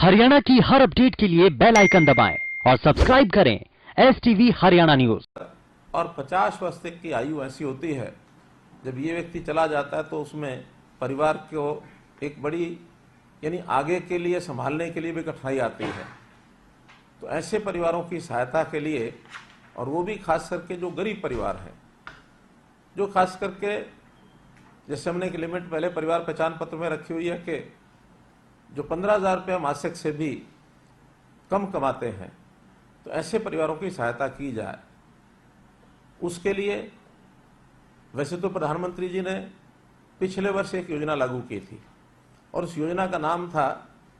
हरियाणा की हर अपडेट के लिए बेल आइकन दबाएं और सब्सक्राइब करें STV हरियाणा न्यूज। और 50 वर्ष तक की आयु ऐसी होती है, जब ये व्यक्ति चला जाता है तो उसमें परिवार को एक बड़ी यानी आगे के लिए संभालने के लिए भी कठिनाई आती है। तो ऐसे परिवारों की सहायता के लिए, और वो भी खास करके जो गरीब परिवार हैं, जो खास करके जैसे हमने एक लिमिट पहले परिवार पहचान पत्र में रखी हुई है कि जो 15,000 रुपया मासिक से भी कम कमाते हैं, तो ऐसे परिवारों की सहायता की जाए। उसके लिए वैसे तो प्रधानमंत्री जी ने पिछले वर्ष एक योजना लागू की थी और उस योजना का नाम था,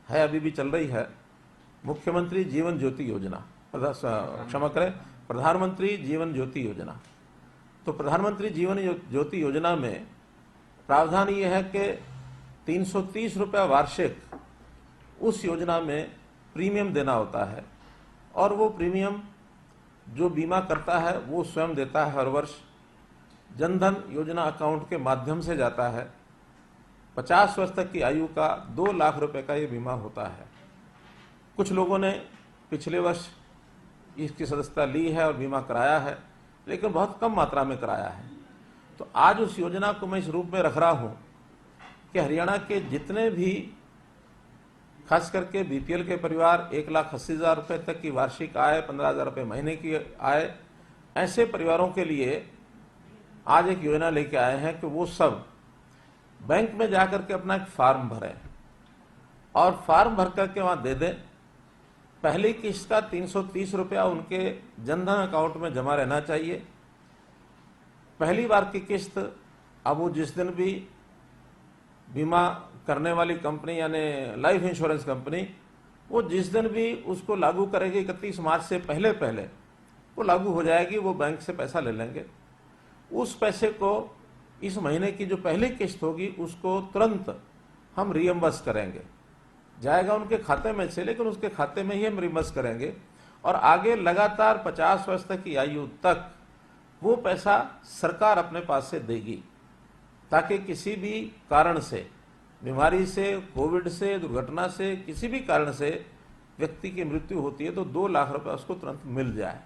अभी भी चल रही है, मुख्यमंत्री जीवन ज्योति योजना, क्षमा करें, प्रधानमंत्री जीवन ज्योति योजना। तो प्रधानमंत्री जीवन ज्योति योजना में प्रावधान ये है कि 330 रुपया वार्षिक उस योजना में प्रीमियम देना होता है और वो प्रीमियम जो बीमा करता है वो स्वयं देता है। हर वर्ष जनधन योजना अकाउंट के माध्यम से जाता है। 50 वर्ष तक की आयु का 2 लाख रुपए का ये बीमा होता है। कुछ लोगों ने पिछले वर्ष इसकी सदस्यता ली है और बीमा कराया है, लेकिन बहुत कम मात्रा में कराया है। तो आज उस योजना को मैं इस रूप में रख रहा हूं कि हरियाणा के जितने भी खास करके बीपीएल के परिवार 1,80,000 रुपए तक की वार्षिक आय, 15,000 रुपए महीने की आय, ऐसे परिवारों के लिए आज एक योजना लेके आए हैं कि वो सब बैंक में जाकर के अपना एक फॉर्म भरें और फॉर्म भर करके वहां दे दें। पहली किस्त का 330 रुपया उनके जनधन अकाउंट में जमा रहना चाहिए। पहली बार की किस्त अब वो जिस दिन भी बीमा करने वाली कंपनी यानी लाइफ इंश्योरेंस कंपनी, वो जिस दिन भी उसको लागू करेगी 31 मार्च से पहले वो लागू हो जाएगी, वो बैंक से पैसा ले लेंगे। उस पैसे को इस महीने की जो पहली किस्त होगी उसको तुरंत हम रियम्बर्स करेंगे, जाएगा उनके खाते में से, लेकिन उसके खाते में ही हम रियम्बर्स करेंगे और आगे लगातार 50 वर्ष तक की आयु तक वो पैसा सरकार अपने पास से देगी, ताकि किसी भी कारण से, बीमारी से, कोविड से, दुर्घटना से, किसी भी कारण से व्यक्ति की मृत्यु होती है तो 2 लाख रुपए उसको तुरंत मिल जाए।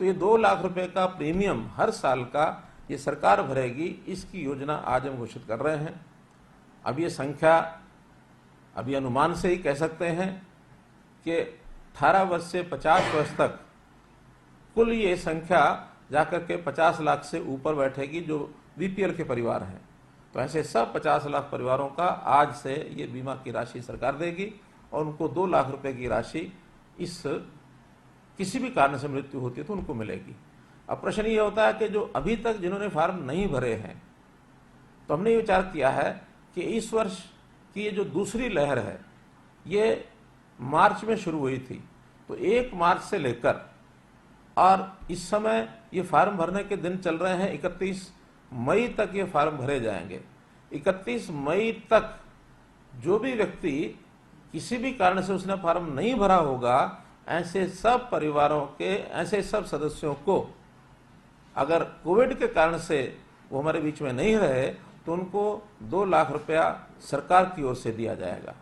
तो ये 2 लाख रुपए का प्रीमियम हर साल का ये सरकार भरेगी। इसकी योजना आज हम घोषित कर रहे हैं। अब ये संख्या अभी अनुमान से ही कह सकते हैं कि 18 वर्ष से 50 वर्ष तक कुल ये संख्या जाकर के 50 लाख से ऊपर बैठेगी जो बीपीएल के परिवार हैं। तो ऐसे सब 50 लाख परिवारों का आज से ये बीमा की राशि सरकार देगी और उनको 2 लाख रुपए की राशि इस किसी भी कारण से मृत्यु होती है तो उनको मिलेगी। अब प्रश्न ये होता है कि जो अभी तक जिन्होंने फॉर्म नहीं भरे हैं, तो हमने ये विचार किया है कि इस वर्ष की ये जो दूसरी लहर है ये मार्च में शुरू हुई थी, तो 1 मार्च से लेकर और इस समय ये फॉर्म भरने के दिन चल रहे हैं 31 मई तक ये फॉर्म भरे जाएंगे। 31 मई तक जो भी व्यक्ति किसी भी कारण से उसने फॉर्म नहीं भरा होगा, ऐसे सब परिवारों के, ऐसे सब सदस्यों को अगर कोविड के कारण से वो हमारे बीच में नहीं रहे तो उनको 2 लाख रुपया सरकार की ओर से दिया जाएगा।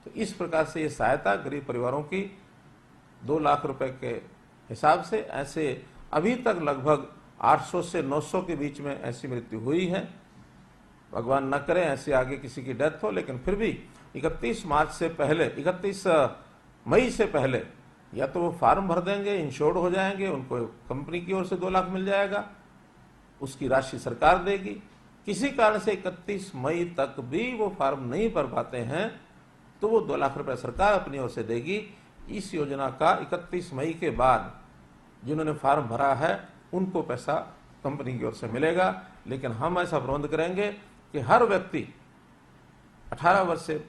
तो इस प्रकार से ये सहायता गरीब परिवारों की 2 लाख रुपए के हिसाब से, ऐसे अभी तक लगभग 800 से 900 के बीच में ऐसी मृत्यु हुई है। भगवान न करे ऐसे आगे किसी की डेथ हो, लेकिन फिर भी 31 मार्च से पहले, 31 मई से पहले या तो वो फॉर्म भर देंगे, इंश्योर्ड हो जाएंगे, उनको कंपनी की ओर से 2 लाख मिल जाएगा, उसकी राशि सरकार देगी। किसी कारण से 31 मई तक भी वो फॉर्म नहीं भर पाते हैं तो वो 2 लाख रुपए सरकार अपनी ओर से देगी। इस योजना का 31 मई के बाद जिन्होंने फॉर्म भरा है उनको पैसा कंपनी की ओर से मिलेगा, लेकिन हम ऐसा प्रबंध करेंगे कि हर व्यक्ति 18 वर्ष से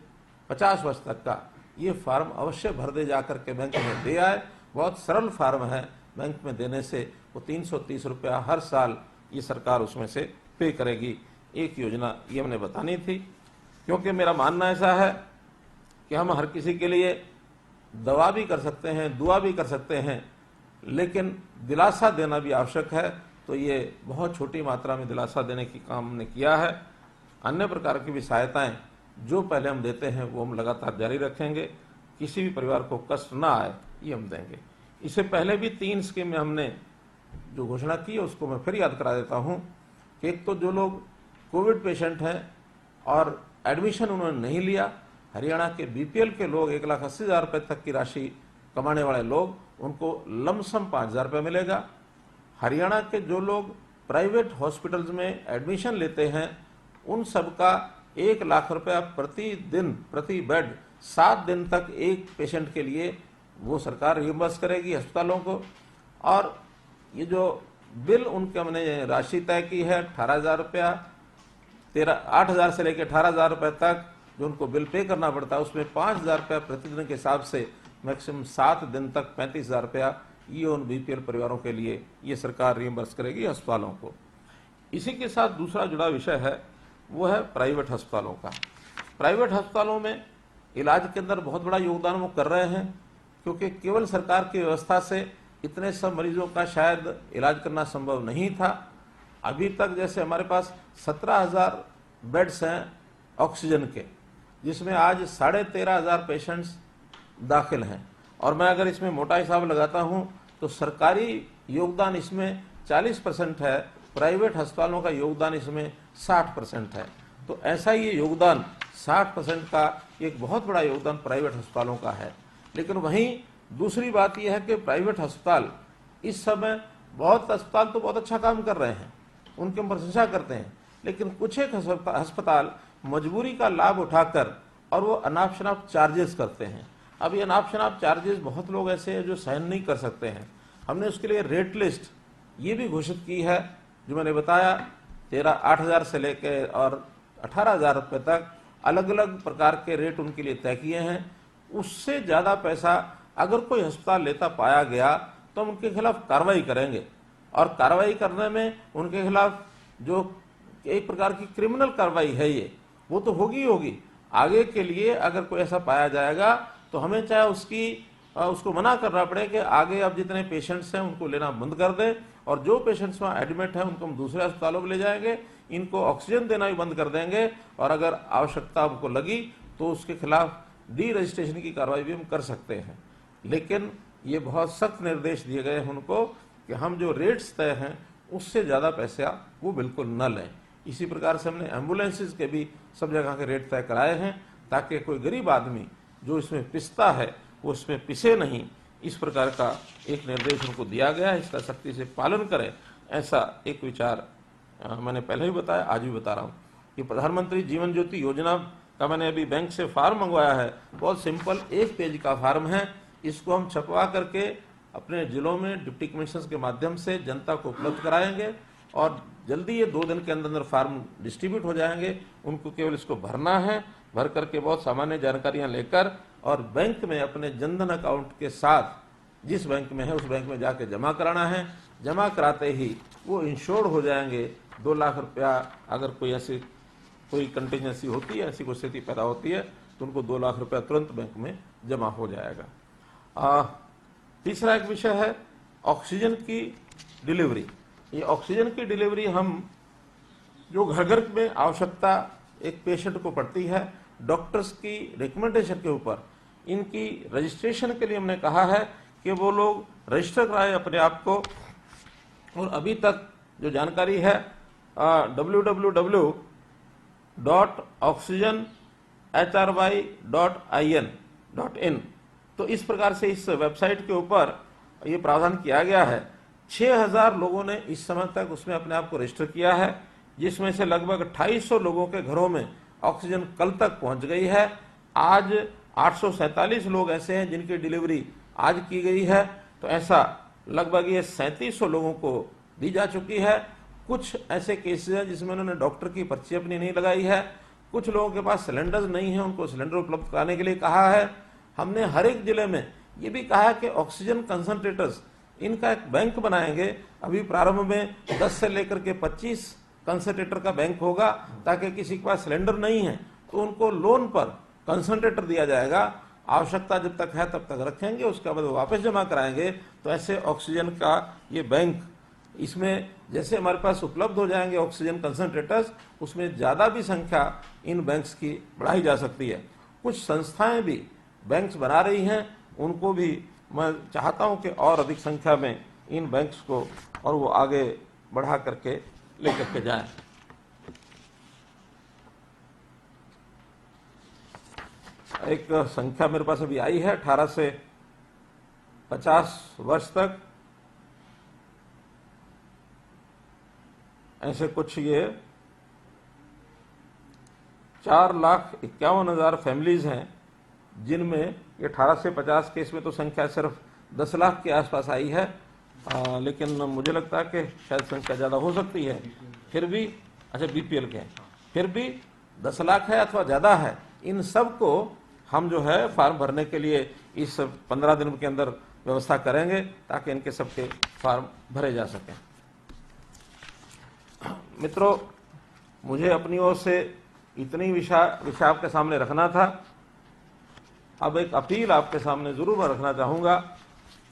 50 वर्ष तक का ये फॉर्म अवश्य भर दे, जाकर के बैंक में दे आए। बहुत सरल फॉर्म है, बैंक में देने से वो 330 रुपया हर साल ये सरकार उसमें से पे करेगी। एक योजना ये हमने बतानी थी, क्योंकि मेरा मानना ऐसा है कि हम हर किसी के लिए दवा भी कर सकते हैं, दुआ भी कर सकते हैं, लेकिन दिलासा देना भी आवश्यक है। तो ये बहुत छोटी मात्रा में दिलासा देने की काम हमने किया है। अन्य प्रकार की भी सहायताएं जो पहले हम देते हैं वो हम लगातार जारी रखेंगे किसी भी परिवार को कष्ट ना आए, ये हम देंगे। इससे पहले भी 3 स्कीमें हमने जो घोषणा की है उसको मैं फिर याद करा देता हूँ कि एक तो जो लोग कोविड पेशेंट हैं और एडमिशन उन्होंने नहीं लिया, हरियाणा के बीपीएल के लोग 1,80,000 रुपये तक की राशि कमाने वाले लोग, उनको लमसम 5,000 रुपये मिलेगा। हरियाणा के जो लोग प्राइवेट हॉस्पिटल्स में एडमिशन लेते हैं उन सबका 1 लाख रुपया प्रतिदिन प्रति बेड 7 दिन तक एक पेशेंट के लिए वो सरकार रिइंबर्स करेगी अस्पतालों को। और ये जो बिल उनके हमने राशि तय की है 18,000 रुपया, 8,000 से लेकर 18,000 रुपये तक जो उनको बिल पे करना पड़ता है, उसमें 5,000 रुपया प्रतिदिन के हिसाब से मैक्सिमम 7 दिन तक 35,000 रुपया ये उन बीपीएल परिवारों के लिए ये सरकार रिइंबर्स करेगी अस्पतालों को। इसी के साथ दूसरा जुड़ा विषय है वो है प्राइवेट अस्पतालों का। प्राइवेट अस्पतालों में इलाज के अंदर बहुत बड़ा योगदान वो कर रहे हैं, क्योंकि केवल सरकार की व्यवस्था से इतने सब मरीजों का शायद इलाज करना संभव नहीं था। अभी तक जैसे हमारे पास 17,000 बेड्स हैं ऑक्सीजन के, जिसमें आज 13,500 पेशेंट्स दाखिल हैं, और मैं अगर इसमें मोटा हिसाब लगाता हूं तो सरकारी योगदान इसमें 40% है, प्राइवेट अस्पतालों का योगदान इसमें 60% है। तो ऐसा ये योगदान 60% का एक बहुत बड़ा योगदान प्राइवेट अस्पतालों का है। लेकिन वहीं दूसरी बात यह है कि प्राइवेट अस्पताल इस समय, बहुत अस्पताल तो बहुत अच्छा काम कर रहे हैं, उनकी हम प्रशंसा करते हैं, लेकिन कुछ एक अस्पताल मजबूरी का लाभ उठाकर और वो अनाप शनाप चार्जेस करते हैं। अब ये अनाप शनाप चार्जेस बहुत लोग ऐसे हैं जो सहन नहीं कर सकते हैं। हमने उसके लिए रेट लिस्ट ये भी घोषित की है, जो मैंने बताया 8,000 से लेकर और 18,000 रुपये तक अलग अलग प्रकार के रेट उनके लिए तय किए हैं। उससे ज़्यादा पैसा अगर कोई अस्पताल लेता पाया गया तो हम उनके खिलाफ कार्रवाई करेंगे, और कार्रवाई करने में उनके खिलाफ जो एक प्रकार की क्रिमिनल कार्रवाई है ये, वो तो होगी ही होगी। आगे के लिए अगर कोई ऐसा पाया जाएगा तो हमें चाहे उसको मना करना पड़े कि आगे अब जितने पेशेंट्स हैं उनको लेना बंद कर दें, और जो पेशेंट्स वहाँ एडमिट हैं उनको हम दूसरे अस्पतालों में ले जाएंगे, इनको ऑक्सीजन देना भी बंद कर देंगे, और अगर आवश्यकता हमको लगी तो उसके खिलाफ डी रजिस्ट्रेशन की कार्रवाई भी हम कर सकते हैं। लेकिन ये बहुत सख्त निर्देश दिए गए हैं उनको कि हम जो रेट्स तय हैं उससे ज़्यादा पैसा वो बिल्कुल न लें। इसी प्रकार से हमने एम्बुलेंसेज के भी सब जगह के रेट तय कराए हैं, ताकि कोई गरीब आदमी जो इसमें पिसता है वो इसमें पिसे नहीं। इस प्रकार का एक निर्देश उनको दिया गया है, इसका सख्ती से पालन करें, ऐसा एक विचार मैंने पहले भी बताया, आज भी बता रहा हूँ कि प्रधानमंत्री जीवन ज्योति योजना का मैंने अभी बैंक से फार्म मंगवाया है। बहुत सिंपल 1 पेज का फार्म है, इसको हम छपवा करके अपने जिलों में डिप्टी कमिश्नर्स के माध्यम से जनता को उपलब्ध कराएंगे, और जल्दी ये 2 दिन के अंदर अंदर फार्म डिस्ट्रीब्यूट हो जाएंगे। उनको केवल इसको भरना है, भर करके बहुत सामान्य जानकारियां लेकर और बैंक में अपने जनधन अकाउंट के साथ जिस बैंक में है उस बैंक में जाके जमा कराना है। जमा कराते ही वो इंश्योर्ड हो जाएंगे। 2 लाख रुपया अगर कोई कंटीजेंसी होती है, ऐसी कोई स्थिति पैदा होती है, तो उनको 2 लाख रुपया तुरंत बैंक में जमा हो जाएगा। तीसरा एक विषय है ऑक्सीजन की डिलीवरी। ये ऑक्सीजन की डिलीवरी हम जो घर घर में आवश्यकता एक पेशेंट को पड़ती है, डॉक्टर्स की रिकमेंडेशन के ऊपर इनकी रजिस्ट्रेशन के लिए हमने कहा है कि वो लोग रजिस्टर कराएं अपने आप को। और अभी तक जो जानकारी है www.oxygenhry.in, तो इस प्रकार से इस वेबसाइट के ऊपर ये प्रावधान किया गया है। 6,000 लोगों ने इस समय तक उसमें अपने आप को रजिस्टर किया है, जिसमें से लगभग 250 लोगों के घरों में ऑक्सीजन कल तक पहुंच गई है। आज 847 लोग ऐसे हैं जिनकी डिलीवरी आज की गई है, तो ऐसा लगभग ये 3700 लोगों को दी जा चुकी है। कुछ ऐसे केसेस हैं जिसमें उन्होंने डॉक्टर की पर्ची अपनी नहीं लगाई है। कुछ लोगों के पास सिलेंडर्स नहीं है, उनको सिलेंडर उपलब्ध कराने के लिए कहा है। हमने हर एक जिले में ये भी कहा है कि ऑक्सीजन कंसंट्रेटर्स इनका एक बैंक बनाएंगे। अभी प्रारंभ में 10 से लेकर के 25 कंसंट्रेटर का बैंक होगा, ताकि किसी के पास सिलेंडर नहीं है तो उनको लोन पर कंसंट्रेटर दिया जाएगा। आवश्यकता जब तक है तब तक रखेंगे, उसके बाद वो वापस जमा कराएंगे। तो ऐसे ऑक्सीजन का ये बैंक, इसमें जैसे हमारे पास उपलब्ध हो जाएंगे ऑक्सीजन कंसंट्रेटर्स, उसमें ज़्यादा भी संख्या इन बैंक्स की बढ़ाई जा सकती है। कुछ संस्थाएं भी बैंक्स बना रही हैं उनको भी मैं चाहता हूं कि और अधिक संख्या में इन बैंक्स को और वो आगे बढ़ा करके लेकर के जाएं। एक संख्या मेरे पास अभी आई है, 18 से 50 वर्ष तक ऐसे कुछ ये 4,51,000 फैमिलीज हैं जिनमें ये 18 से 50 के, इसमें तो संख्या सिर्फ 10 लाख के आसपास आई है, लेकिन मुझे लगता है कि शायद संख्या ज़्यादा हो सकती है। फिर भी अच्छा बीपीएल के फिर भी 10 लाख है अथवा ज़्यादा है, इन सब को हम जो है फार्म भरने के लिए इस 15 दिन के अंदर व्यवस्था करेंगे ताकि इनके सबके फार्म भरे जा सकें। मित्रों, मुझे अपनी ओर से इतनी विषय आपके सामने रखना था। अब एक अपील आपके सामने जरूर मैं रखना चाहूँगा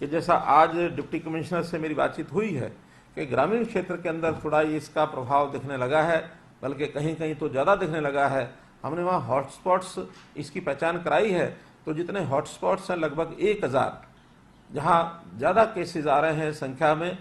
कि जैसा आज डिप्टी कमिश्नर से मेरी बातचीत हुई है कि ग्रामीण क्षेत्र के अंदर थोड़ा इसका प्रभाव दिखने लगा है, बल्कि कहीं कहीं तो ज़्यादा दिखने लगा है। हमने वहाँ हॉटस्पॉट्स इसकी पहचान कराई है, तो जितने हॉटस्पॉट्स हैं लगभग 1,000 जहाँ ज़्यादा केसेस आ रहे हैं संख्या में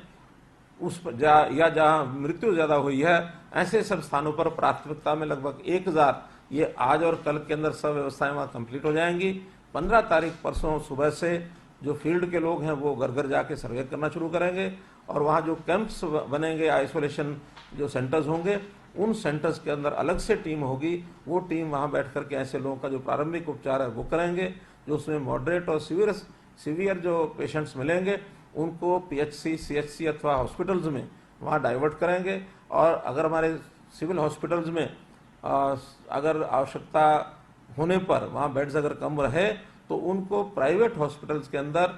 उस या जहाँ मृत्यु ज़्यादा हुई है, ऐसे सब स्थानों पर प्राथमिकता में लगभग 1,000 ये आज और कल के अंदर सब व्यवस्थाएं वहाँ कंप्लीट हो जाएंगी। 15 तारीख परसों सुबह से जो फील्ड के लोग हैं वो घर घर जाके सर्वे करना शुरू करेंगे और वहाँ जो कैंप्स बनेंगे, आइसोलेशन जो सेंटर्स होंगे, उन सेंटर्स के अंदर अलग से टीम होगी। वो टीम वहाँ बैठ करके ऐसे लोगों का जो प्रारंभिक उपचार है वो करेंगे। जो उसमें मॉडरेट और सीवियर जो पेशेंट्स मिलेंगे उनको पीएचसी, सीएचसी अथवा हॉस्पिटल्स में वहाँ डाइवर्ट करेंगे। और अगर हमारे सिविल हॉस्पिटल्स में अगर आवश्यकता होने पर वहाँ बेड्स अगर कम रहे तो उनको प्राइवेट हॉस्पिटल्स के अंदर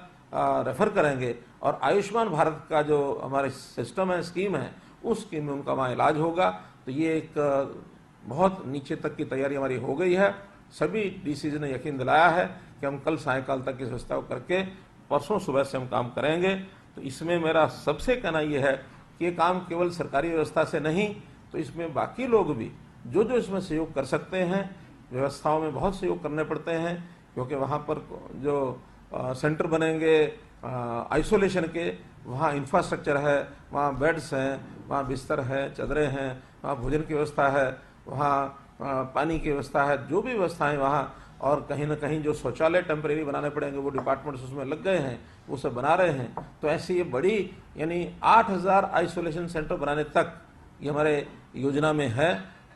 रेफर करेंगे। और आयुष्मान भारत का जो हमारे सिस्टम है, स्कीम है, उस स्कीम में उनका वहाँ इलाज होगा। तो ये एक बहुत नीचे तक की तैयारी हमारी हो गई है। सभी डीसीज ने यकीन दिलाया है कि हम कल सायंकाल तक इस व्यवस्था को करके परसों सुबह से हम काम करेंगे। तो इसमें मेरा सबसे कहना यह है कि ये काम केवल सरकारी व्यवस्था से नहीं, तो इसमें बाकी लोग भी जो जो इसमें सहयोग कर सकते हैं, व्यवस्थाओं में बहुत सहयोग करने पड़ते हैं, क्योंकि वहाँ पर जो सेंटर बनेंगे आइसोलेशन के, वहाँ इंफ्रास्ट्रक्चर है, वहाँ बेड्स हैं, वहाँ बिस्तर है, चदरें हैं, वहाँ भोजन की व्यवस्था है, वहाँ पानी की व्यवस्था है, जो भी व्यवस्थाएं वहाँ, और कहीं ना कहीं जो शौचालय टेम्परेरी बनाने पड़ेंगे वो डिपार्टमेंट्स उसमें लग गए हैं, वो सब बना रहे हैं। तो ऐसी ये बड़ी यानी 8,000 आइसोलेशन सेंटर बनाने तक ये हमारे योजना में है।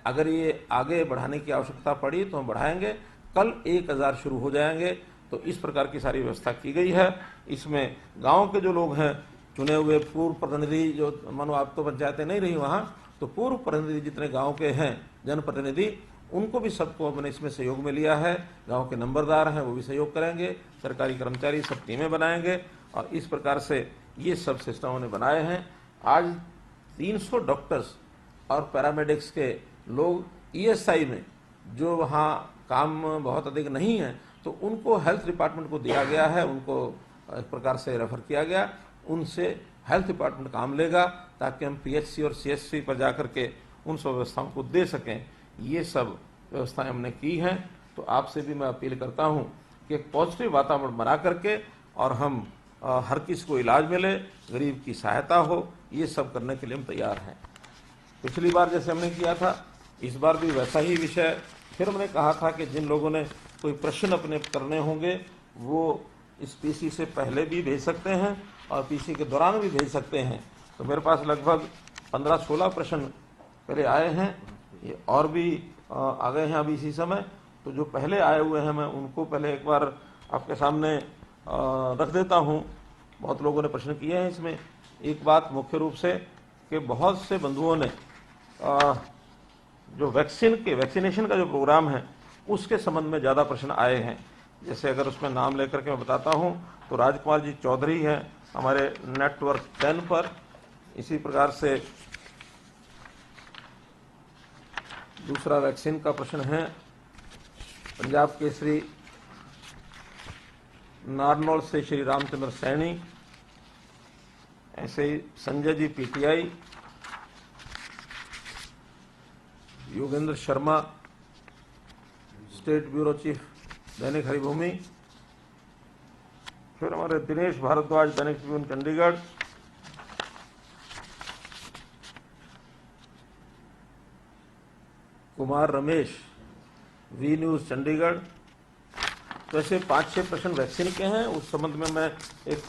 अगर ये आगे बढ़ाने की आवश्यकता पड़ी तो हम बढ़ाएंगे। कल 1,000 शुरू हो जाएंगे। तो इस प्रकार की सारी व्यवस्था की गई है। इसमें गांव के जो लोग हैं, चुने हुए पूर्व प्रतिनिधि, जो मानो आप तो पंचायतें नहीं रही वहाँ, तो पूर्व प्रतिनिधि जितने गांव के हैं जनप्रतिनिधि, उनको भी सबको हमने इसमें सहयोग में लिया है। गांव के नंबरदार हैं वो भी सहयोग करेंगे, सरकारी कर्मचारी सब टीमें बनाएंगे और इस प्रकार से ये सब सिस्टम उन्होंने बनाए हैं। आज 300 डॉक्टर्स और पैरामेडिक्स के लोग ईएसआई में, जो वहाँ काम बहुत अधिक नहीं है, तो उनको हेल्थ डिपार्टमेंट को दिया गया है, उनको एक प्रकार से रेफर किया गया, उनसे हेल्थ डिपार्टमेंट काम लेगा ताकि हम पीएचसी और सीएचसी पर जाकर के उन सब व्यवस्थाओं को दे सकें। ये सब व्यवस्थाएं हमने की हैं। तो आपसे भी मैं अपील करता हूं कि एक पॉजिटिव वातावरण बना करके और हम हर किसी को इलाज मिले, गरीब की सहायता हो, ये सब करने के लिए हम तैयार हैं। पिछली बार जैसे हमने किया था, इस बार भी वैसा ही विषय। फिर हमने कहा था कि जिन लोगों ने कोई प्रश्न अपने करने होंगे वो इस पीसी से पहले भी भेज सकते हैं और पीसी के दौरान भी भेज सकते हैं। तो मेरे पास लगभग 15-16 प्रश्न पहले आए हैं, ये और भी आ गए हैं अभी इसी समय। तो जो पहले आए हुए हैं मैं उनको पहले एक बार आपके सामने रख देता हूं। बहुत लोगों ने प्रश्न किए हैं इसमें। एक बात मुख्य रूप से कि बहुत से बंधुओं ने जो वैक्सीनेशन का जो प्रोग्राम है उसके संबंध में ज़्यादा प्रश्न आए हैं। जैसे अगर उसमें नाम लेकर के मैं बताता हूं तो राजकुमार जी चौधरी हैं हमारे नेटवर्क 10 पर। इसी प्रकार से दूसरा वैक्सीन का प्रश्न है पंजाब केसरी नारनौल से श्री रामचंद्र सैनी। ऐसे ही Sanjay ji PTI, Yogendra Sharma state bureau chief Dainik Haribhoomi, फिर हमारे दिनेश भारद्वाज, दैनिक ट्रिब्यून चंडीगढ़। Kumar Ramesh, V news Chandigarh. तो ऐसे 5-6 प्रश्न वैक्सीन के हैं। उस संबंध में मैं एक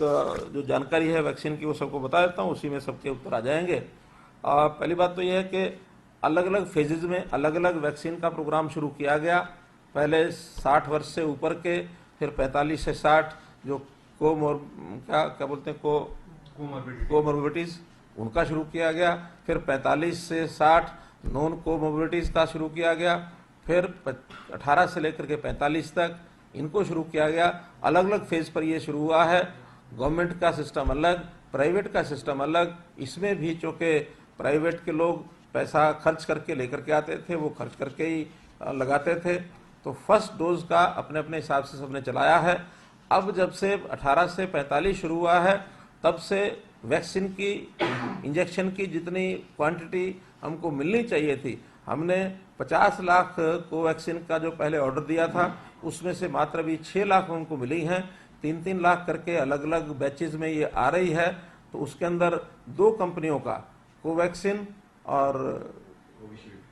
जो जानकारी है वैक्सीन की वो सबको बता देता हूँ, उसी में सबके उत्तर आ जाएंगे। पहली बात तो यह है कि अलग अलग फेजेज में अलग अलग वैक्सीन का प्रोग्राम शुरू किया गया। पहले 60 वर्ष से ऊपर के, फिर 45 से 60 जो क्या बोलते हैं कोमोर्बिडिटीज, उनका शुरू किया गया। फिर 45 से 60 नॉन कोमोर्बिडिटीज का शुरू किया गया। फिर 18 से लेकर के 45 तक इनको शुरू किया गया। अलग अलग फेज पर ये शुरू हुआ है। गवर्नमेंट का सिस्टम अलग, प्राइवेट का सिस्टम अलग। इसमें भी चूँकि प्राइवेट के लोग पैसा खर्च करके लेकर के आते थे, वो खर्च करके ही लगाते थे। तो फर्स्ट डोज का अपने अपने हिसाब से सबने चलाया है। अब जब से 18 से 45 शुरू हुआ है, तब से वैक्सीन की इंजेक्शन की जितनी क्वांटिटी हमको मिलनी चाहिए थी, हमने 50 लाख कोवैक्सीन का जो पहले ऑर्डर दिया था, उसमें से मात्र भी 6 लाख हमको मिली हैं। 3-3 लाख करके अलग अलग बैचेज में ये आ रही है। तो उसके अंदर 2 कंपनियों का, कोवैक्सीन और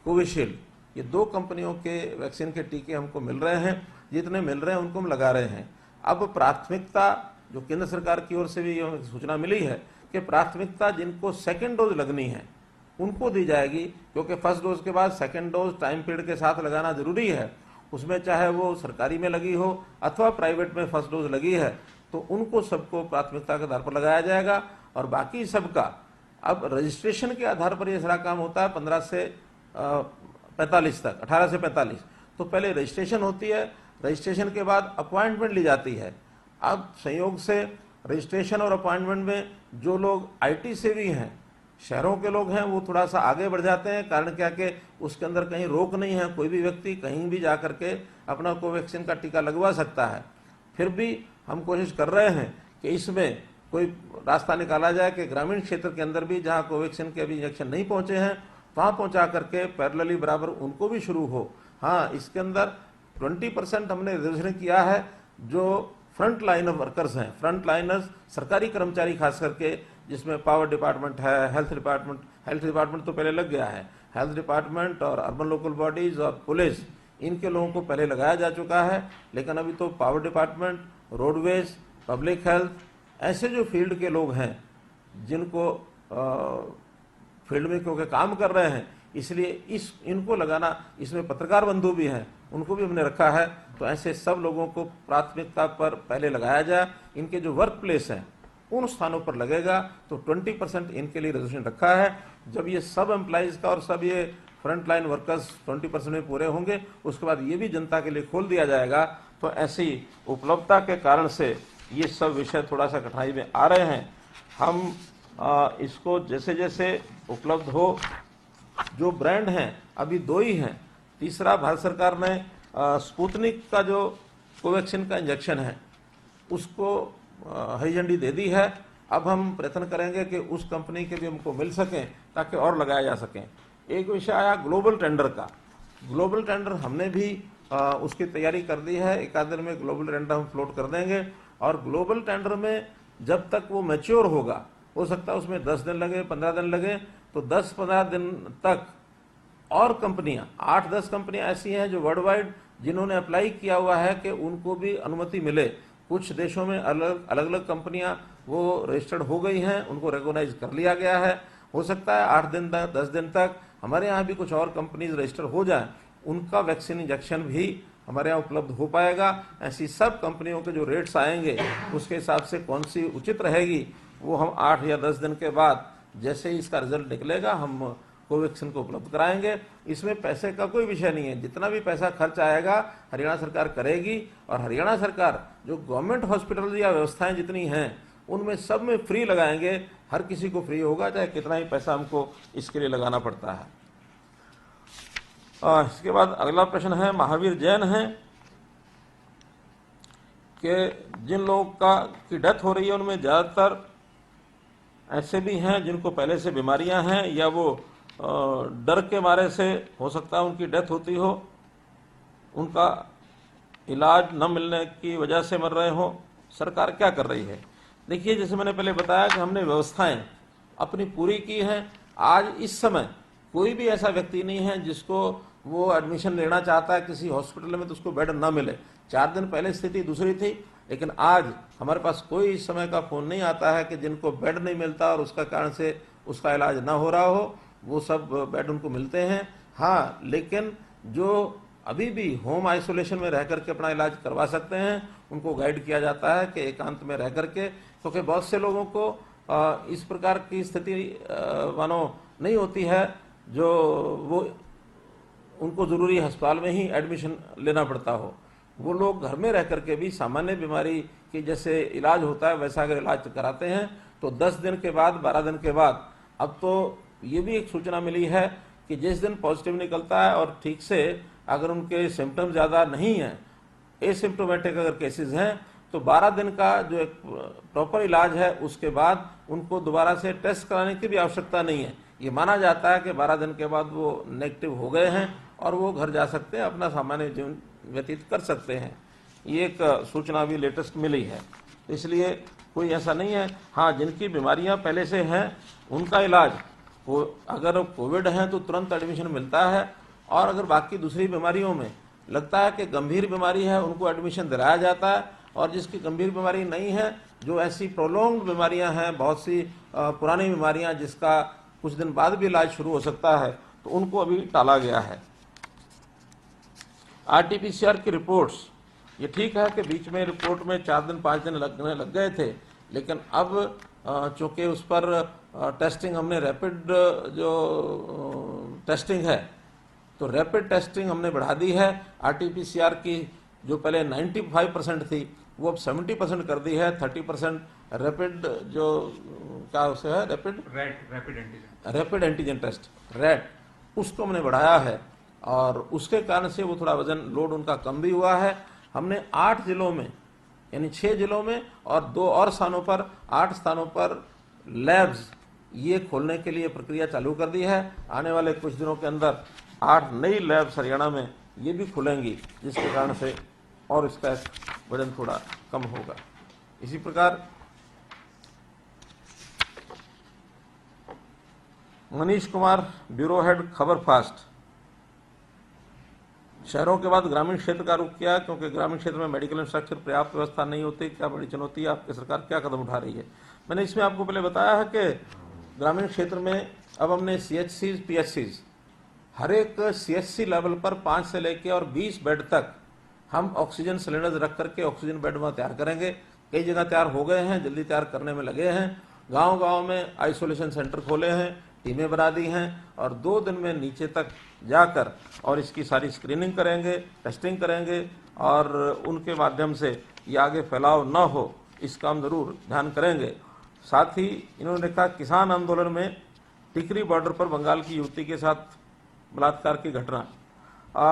कोविशील्ड, ये 2 कंपनियों के वैक्सीन के टीके हमको मिल रहे हैं। जितने मिल रहे हैं उनको हम लगा रहे हैं। अब प्राथमिकता जो केंद्र सरकार की ओर से भी सूचना मिली है कि प्राथमिकता जिनको सेकेंड डोज लगनी है उनको दी जाएगी, क्योंकि फर्स्ट डोज के बाद सेकेंड डोज टाइम पीरियड के साथ लगाना जरूरी है। उसमें चाहे वो सरकारी में लगी हो अथवा प्राइवेट में फर्स्ट डोज लगी है, तो उनको सबको प्राथमिकता के आधार पर लगाया जाएगा। और बाकी सबका अब रजिस्ट्रेशन के आधार पर यह सारा काम होता है। 15 से 45 तक, 18 से 45 तो पहले रजिस्ट्रेशन होती है। रजिस्ट्रेशन के बाद अपॉइंटमेंट ली जाती है। अब संयोग से रजिस्ट्रेशन और अपॉइंटमेंट में जो लोग आईटी से भी हैं, शहरों के लोग हैं, वो थोड़ा सा आगे बढ़ जाते हैं। कारण क्या कि उसके अंदर कहीं रोक नहीं है, कोई भी व्यक्ति कहीं भी जा करके अपना कोवैक्सीन का टीका लगवा सकता है। फिर भी हम कोशिश कर रहे हैं कि इसमें कोई रास्ता निकाला जाए कि ग्रामीण क्षेत्र के अंदर भी जहां कोवैक्सीन के अभी इंजेक्शन नहीं पहुंचे हैं, वहां पहुंचा करके पैरेलली बराबर उनको भी शुरू हो। हाँ, इसके अंदर 20% हमने रिजर्वेशन किया है जो फ्रंट लाइन वर्कर्स हैं, फ्रंट लाइनर्स, सरकारी कर्मचारी खास करके, जिसमें पावर डिपार्टमेंट है, हेल्थ डिपार्टमेंट तो पहले लग गया है, हेल्थ डिपार्टमेंट और अर्बन लोकल बॉडीज और पुलिस, इनके लोगों को पहले लगाया जा चुका है। लेकिन अभी तो power department, roadways, public health, ऐसे जो फील्ड के लोग हैं जिनको फील्ड में क्योंकि काम कर रहे हैं, इसलिए इनको लगाना, इसमें पत्रकार बंधु भी हैं, उनको भी हमने रखा है। तो ऐसे सब लोगों को प्राथमिकता पर पहले लगाया जाए। इनके जो वर्क प्लेस हैं उन स्थानों पर लगेगा। तो 20% इनके लिए रिजर्वेशन रखा है। जब ये सब एम्प्लॉइज का और सब ये फ्रंट लाइन वर्कर्स 20% में पूरे होंगे, उसके बाद ये भी जनता के लिए खोल दिया जाएगा। तो ऐसी उपलब्धता के कारण से ये सब विषय थोड़ा सा कठिनाई में आ रहे हैं। हम इसको जैसे जैसे उपलब्ध हो, जो ब्रांड हैं अभी 2 ही हैं। तीसरा, भारत सरकार ने स्पुतनिक का जो कोवैक्सीन का इंजेक्शन है उसको हरी झंडी दे दी है। अब हम प्रयत्न करेंगे कि उस कंपनी के भी हमको मिल सकें ताकि और लगाया जा सकें। एक विषय आया ग्लोबल टेंडर का। ग्लोबल टेंडर हमने भी उसकी तैयारी कर दी है। एक आध दिन में ग्लोबल टेंडर हम फ्लोट कर देंगे। और ग्लोबल टेंडर में जब तक वो मैच्योर होगा, हो सकता है उसमें 10 दिन लगे, 15 दिन लगे, तो 10-15 दिन तक और कंपनियां, 8-10 कंपनियां ऐसी हैं जो वर्ल्ड वाइड जिन्होंने अप्लाई किया हुआ है कि उनको भी अनुमति मिले। कुछ देशों में अलग अलग कंपनियां वो रजिस्टर्ड हो गई हैं, उनको रिकॉग्नाइज कर लिया गया है। हो सकता है 8 दिन तक, 10 दिन तक हमारे यहाँ भी कुछ और कंपनीज रजिस्टर हो जाएं, उनका वैक्सीन इंजेक्शन भी हमारे यहाँ उपलब्ध हो पाएगा। ऐसी सब कंपनियों के जो रेट्स आएंगे उसके हिसाब से कौन सी उचित रहेगी, वो हम 8 या 10 दिन के बाद जैसे ही इसका रिजल्ट निकलेगा हम कोवैक्सीन को उपलब्ध कराएंगे। इसमें पैसे का कोई विषय नहीं है। जितना भी पैसा खर्च आएगा हरियाणा सरकार करेगी। और हरियाणा सरकार जो गवर्नमेंट हॉस्पिटल या व्यवस्थाएं जितनी हैं उनमें सब में फ्री लगाएंगे। हर किसी को फ्री होगा, चाहे कितना ही पैसा हमको इसके लिए लगाना पड़ता है। इसके बाद अगला प्रश्न है, महावीर जैन है कि जिन लोगों की डेथ हो रही है उनमें ज़्यादातर ऐसे भी हैं जिनको पहले से बीमारियां हैं या वो डर के मारे से हो सकता है उनकी डेथ होती हो, उनका इलाज न मिलने की वजह से मर रहे हो। सरकार क्या कर रही है। देखिए, जैसे मैंने पहले बताया कि हमने व्यवस्थाएं अपनी पूरी की हैं। आज इस समय कोई भी ऐसा व्यक्ति नहीं है जिसको वो एडमिशन लेना चाहता है किसी हॉस्पिटल में तो उसको बेड ना मिले। 4 दिन पहले स्थिति दूसरी थी, लेकिन आज हमारे पास कोई इस समय का फोन नहीं आता है कि जिनको बेड नहीं मिलता और उसका कारण से उसका इलाज ना हो रहा हो। वो सब बेड उनको मिलते हैं। हाँ, लेकिन जो अभी भी होम आइसोलेशन में रह करके अपना इलाज करवा सकते हैं उनको गाइड किया जाता है कि एकांत में रह करके, क्योंकि बहुत से लोगों को इस प्रकार की स्थिति मानो नहीं होती है जो वो उनको जरूरी अस्पताल में ही एडमिशन लेना पड़ता हो। वो लोग घर में रह करके भी सामान्य बीमारी की जैसे इलाज होता है वैसा अगर इलाज कराते हैं तो 10 दिन के बाद, 12 दिन के बाद, अब तो ये भी एक सूचना मिली है कि जिस दिन पॉजिटिव निकलता है और ठीक से अगर उनके सिम्टम ज़्यादा नहीं हैं, एसिम्प्टोमेटिक अगर केसेस हैं, तो 12 दिन का जो एक प्रॉपर इलाज है उसके बाद उनको दोबारा से टेस्ट कराने की भी आवश्यकता नहीं है। ये माना जाता है कि 12 दिन के बाद वो नेगेटिव हो गए हैं और वो घर जा सकते हैं, अपना सामान्य जीवन व्यतीत कर सकते हैं। ये एक सूचना भी लेटेस्ट मिली है, इसलिए कोई ऐसा नहीं है। हाँ, जिनकी बीमारियां पहले से हैं उनका इलाज वो अगर कोविड है तो तुरंत एडमिशन मिलता है, और अगर बाकी दूसरी बीमारियों में लगता है कि गंभीर बीमारी है उनको एडमिशन दिलाया जाता है, और जिसकी गंभीर बीमारी नहीं है, जो ऐसी प्रोलॉन्ग्ड बीमारियां हैं, बहुत सी पुरानी बीमारियां जिसका कुछ दिन बाद भी इलाज शुरू हो सकता है, तो उनको अभी टाला गया है। RT-PCR की रिपोर्ट्स, ये ठीक है कि बीच में रिपोर्ट में 4 दिन 5 दिन लगने लग गए थे, लेकिन अब चूंकि उस पर टेस्टिंग हमने रैपिड जो टेस्टिंग है तो रैपिड टेस्टिंग हमने बढ़ा दी है। RT-PCR की जो पहले 95% थी वो अब 70% कर दी है। 30% रैपिड जो क्या उसे है रैपिड एंटीजन टेस्ट रैट, उसको हमने बढ़ाया है, और उसके कारण से वो थोड़ा वजन लोड उनका कम भी हुआ है। हमने 8 जिलों में यानी 6 जिलों में और 2 और स्थानों पर 8 स्थानों पर लैब्स ये खोलने के लिए प्रक्रिया चालू कर दी है। आने वाले कुछ दिनों के अंदर 8 नई लैब्स हरियाणा में ये भी खुलेंगी, जिसके कारण से और इसका वजन थोड़ा कम होगा। इसी प्रकार मनीष कुमार, ब्यूरो हेड, खबर फास्ट। शहरों के बाद ग्रामीण क्षेत्र का रुख किया क्योंकि ग्रामीण क्षेत्र में मेडिकल इंफ्रास्ट्रक्चर पर्याप्त व्यवस्था नहीं होती, क्या बड़ी चुनौती है, आपकी सरकार क्या कदम उठा रही है। मैंने इसमें आपको पहले बताया है कि ग्रामीण क्षेत्र में अब हमने CHCs, PHCs, हर एक CHC लेवल पर 5 से लेकर और 20 बेड तक हम ऑक्सीजन सिलेंडर्स रख करके ऑक्सीजन बेड वहाँ तैयार करेंगे। कई जगह तैयार हो गए हैं, जल्दी तैयार करने में लगे हैं। गांव-गांव में आइसोलेशन सेंटर खोले हैं, टीमें बना दी हैं, और 2 दिन में नीचे तक जाकर और इसकी सारी स्क्रीनिंग करेंगे, टेस्टिंग करेंगे, और उनके माध्यम से ये आगे फैलाव न हो इसका हम जरूर ध्यान करेंगे। साथ ही इन्होंने कहा किसान आंदोलन में टिकरी बॉर्डर पर बंगाल की युवती के साथ बलात्कार की घटना,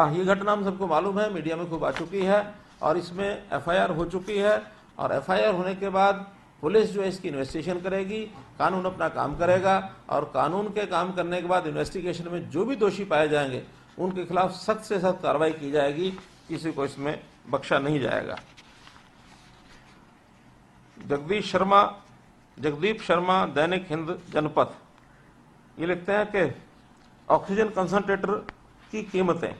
ये घटना हम सबको मालूम है, मीडिया में खूब आ चुकी है, और इसमें FIR हो चुकी है, और FIR होने के बाद पुलिस जो है इसकी इन्वेस्टिगेशन करेगी, कानून अपना काम करेगा, और कानून के काम करने के बाद इन्वेस्टिगेशन में जो भी दोषी पाए जाएंगे उनके खिलाफ सख्त से सख्त कार्रवाई की जाएगी, किसी को इसमें बख्शा नहीं जाएगा। जगदीप शर्मा, दैनिक हिंद जनपथ, ये लिखते हैं कि ऑक्सीजन कंसंट्रेटर की कीमतें,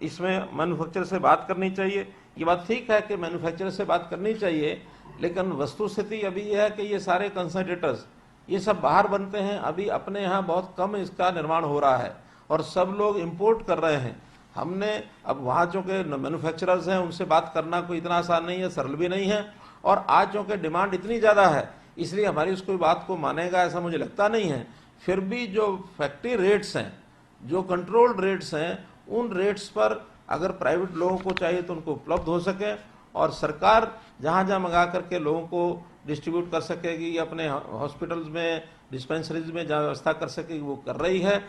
इसमें मैन्युफैक्चरर से बात करनी चाहिए। ये बात ठीक है कि मैन्युफैक्चरर से बात करनी चाहिए, लेकिन वस्तु स्थिति अभी यह है कि ये सारे कंसंट्रेटर्स ये सब बाहर बनते हैं, अभी अपने यहाँ बहुत कम इसका निर्माण हो रहा है और सब लोग इंपोर्ट कर रहे हैं। हमने अब वहाँ जो के मैन्युफैक्चरर्स हैं उनसे बात करना कोई इतना आसान नहीं है, सरल भी नहीं है, और आज जो कि डिमांड इतनी ज़्यादा है इसलिए हमारी उसको बात को मानेगा ऐसा मुझे लगता नहीं है। फिर भी जो फैक्ट्री रेट्स हैं, जो कंट्रोल्ड रेट्स हैं, उन रेट्स पर अगर प्राइवेट लोगों को चाहिए तो उनको उपलब्ध हो सके, और सरकार जहाँ जहाँ मंगा करके लोगों को डिस्ट्रीब्यूट कर सकेगी, अपने हॉस्पिटल्स में, डिस्पेंसरीज में जहाँ व्यवस्था कर सकेगी वो कर रही है।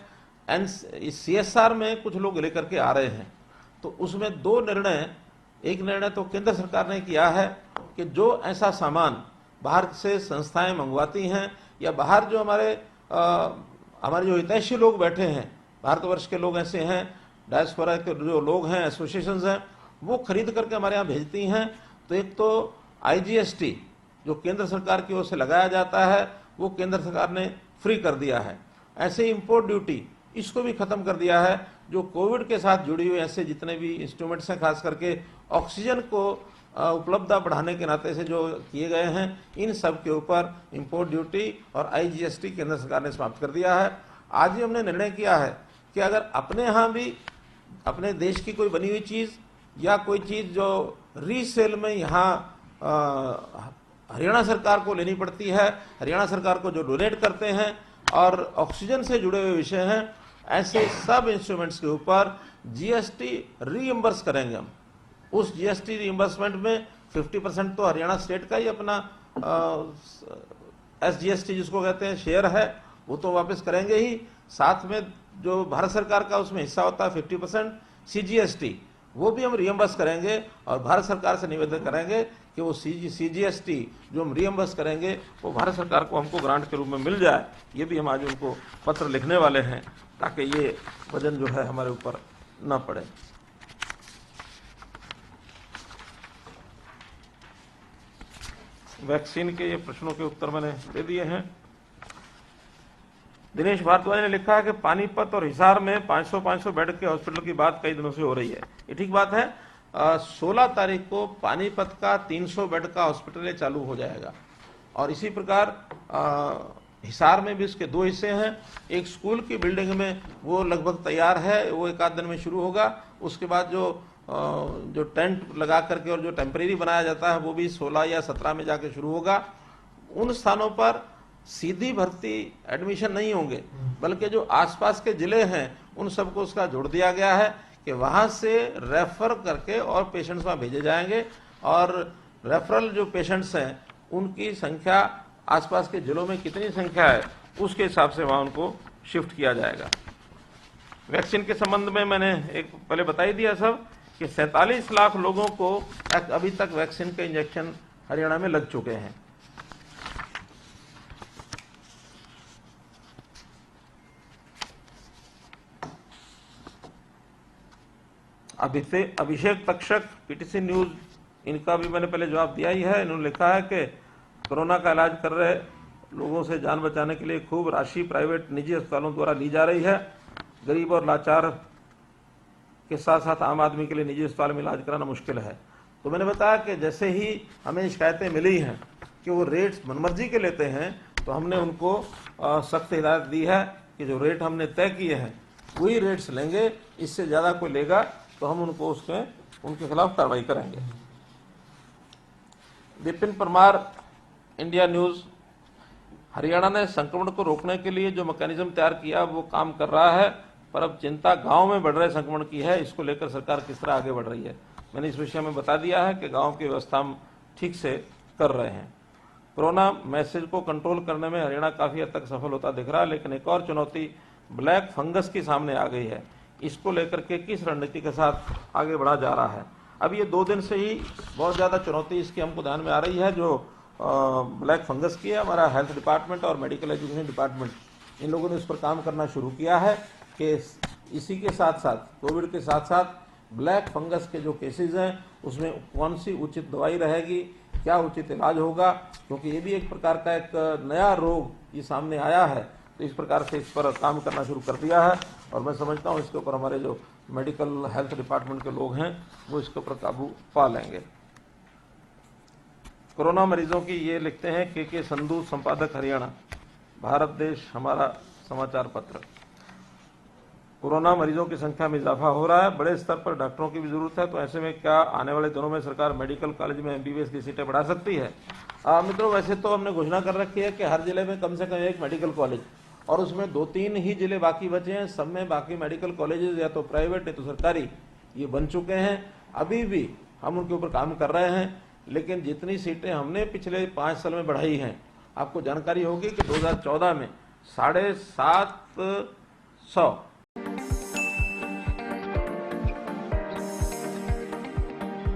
CSR में कुछ लोग लेकर के आ रहे हैं, तो उसमें 2 निर्णय, एक निर्णय तो केंद्र सरकार ने किया है कि जो ऐसा सामान बाहर से संस्थाएं मंगवाती हैं या बाहर जो हमारे जो हितैषी लोग बैठे हैं, भारतवर्ष के लोग ऐसे हैं, डायस्पोरा के जो लोग हैं, एसोसिएशंस हैं, वो खरीद करके हमारे यहाँ भेजती हैं, तो एक तो IGST जो केंद्र सरकार की ओर से लगाया जाता है वो केंद्र सरकार ने फ्री कर दिया है। ऐसे ही इम्पोर्ट ड्यूटी इसको भी खत्म कर दिया है। जो कोविड के साथ जुड़ी हुई ऐसे जितने भी इंस्ट्रूमेंट्स हैं, खास करके ऑक्सीजन को उपलब्धता बढ़ाने के नाते से जो किए गए हैं, इन सब के ऊपर इम्पोर्ट ड्यूटी और IGST केंद्र सरकार ने समाप्त कर दिया है। आज ही हमने निर्णय किया है कि अगर अपने यहाँ भी अपने देश की कोई बनी हुई चीज़ या कोई चीज़ जो रीसेल में यहाँ हरियाणा सरकार को लेनी पड़ती है, हरियाणा सरकार को जो डोनेट करते हैं और ऑक्सीजन से जुड़े हुए विषय हैं, ऐसे सब इंस्ट्रूमेंट्स के ऊपर GST रीइंबर्स करेंगे हम। उस GST रीइंबर्समेंट में 50% तो हरियाणा स्टेट का ही अपना SGST जिसको कहते हैं शेयर है, वो तो वापस करेंगे ही। साथ में जो भारत सरकार का उसमें हिस्सा होता है 50% CGST, वो भी हम रीइंबर्स करेंगे और भारत सरकार से निवेदन करेंगे कि वो CGST जो हम रीइंबर्स करेंगे वो भारत सरकार को हमको ग्रांट के रूप में मिल जाए। ये भी हम आज उनको पत्र लिखने वाले हैं ताकि ये वजन जो है हमारे ऊपर न पड़े। वैक्सीन के ये प्रश्नों के उत्तर मैंने दे दिए हैं। दिनेश भारद्वाज ने लिखा है कि पानीपत और हिसार में 500 बेड के हॉस्पिटल की बात कई दिनों से हो रही है। ये ठीक बात है। 16 तारीख को पानीपत का 300 बेड का हॉस्पिटल चालू हो जाएगा और इसी प्रकार हिसार में भी इसके 2 हिस्से हैं। एक स्कूल की बिल्डिंग में वो लगभग तैयार है, वो एक आध दिन में शुरू होगा। उसके बाद जो टेंट लगा करके और जो टेम्परेरी बनाया जाता है वो भी 16 या 17 में जाके शुरू होगा। उन स्थानों पर सीधी भर्ती एडमिशन नहीं होंगे, बल्कि जो आसपास के जिले हैं उन सबको उसका जोड़ दिया गया है कि वहां से रेफर करके और पेशेंट्स वहां भेजे जाएंगे और रेफरल जो पेशेंट्स हैं उनकी संख्या आसपास के जिलों में कितनी संख्या है उसके हिसाब से वहां उनको शिफ्ट किया जाएगा। वैक्सीन के संबंध में मैंने एक पहले बता ही दिया सब कि 47 लाख लोगों को अभी तक वैक्सीन के इंजेक्शन हरियाणा में लग चुके हैं। अभिषेक तक्षक PTC न्यूज, इनका भी मैंने पहले जवाब दिया ही है। इन्होंने लिखा है कि कोरोना का इलाज कर रहे लोगों से जान बचाने के लिए खूब राशि प्राइवेट निजी अस्पतालों द्वारा ली जा रही है। गरीब और लाचार के साथ साथ आम आदमी के लिए निजी अस्पताल में इलाज कराना मुश्किल है। तो मैंने बताया कि जैसे ही हमें शिकायतें मिली हैं कि वो रेट्स मनमर्जी के लेते हैं, तो हमने उनको सख्त हिदायत दी है कि जो रेट हमने तय किए हैं वही रेट्स लेंगे। इससे ज़्यादा कोई लेगा तो हम उनको उनके खिलाफ कार्रवाई करेंगे। विपिन परमार, इंडिया न्यूज़, हरियाणा ने संक्रमण को रोकने के लिए जो मैकेनिज्म तैयार किया वो काम कर रहा है, पर अब चिंता गांव में बढ़ रहे संक्रमण की है। इसको लेकर सरकार किस तरह आगे बढ़ रही है, मैंने इस विषय में बता दिया है कि गांव की व्यवस्था हम ठीक से कर रहे हैं। कोरोना मैसेज को कंट्रोल करने में हरियाणा काफ़ी हद तक सफल होता दिख रहा है, लेकिन एक और चुनौती ब्लैक फंगस की सामने आ गई है। इसको लेकर के किस रणनीति के साथ आगे बढ़ा जा रहा है। अब ये 2 दिन से ही बहुत ज़्यादा चुनौती इसकी हमको ध्यान में आ रही है। जो ब्लैक फंगस की है, हमारा हेल्थ डिपार्टमेंट और मेडिकल एजुकेशन डिपार्टमेंट, इन लोगों ने इस पर काम करना शुरू किया है कि इसी के साथ साथ कोविड के साथ साथ ब्लैक फंगस के जो केसेस हैं उसमें कौन सी उचित दवाई रहेगी, क्या उचित इलाज होगा, क्योंकि ये भी एक प्रकार का एक नया रोग ये सामने आया है। तो इस प्रकार से इस पर काम करना शुरू कर दिया है और मैं समझता हूँ इसके ऊपर हमारे जो मेडिकल हेल्थ डिपार्टमेंट के लोग हैं वो इसके ऊपर काबू पा लेंगे। कोरोना मरीजों की ये लिखते हैं के संधू, संपादक हरियाणा, भारत देश हमारा समाचार पत्र। कोरोना मरीजों की संख्या में इजाफा हो रहा है, बड़े स्तर पर डॉक्टरों की भी जरूरत है। तो ऐसे में क्या आने वाले दिनों में सरकार मेडिकल कॉलेज में MBBS की सीटें बढ़ा सकती है? मित्रों, वैसे तो हमने घोषणा कर रखी है कि हर जिले में कम से कम एक मेडिकल कॉलेज, और उसमें 2-3 ही जिले बाकी बचे हैं। सब में बाकी मेडिकल कॉलेजेस या तो प्राइवेट या तो सरकारी ये बन चुके हैं। अभी भी हम उनके ऊपर काम कर रहे हैं, लेकिन जितनी सीटें हमने पिछले 5 साल में बढ़ाई हैं, आपको जानकारी होगी कि 2014 में 750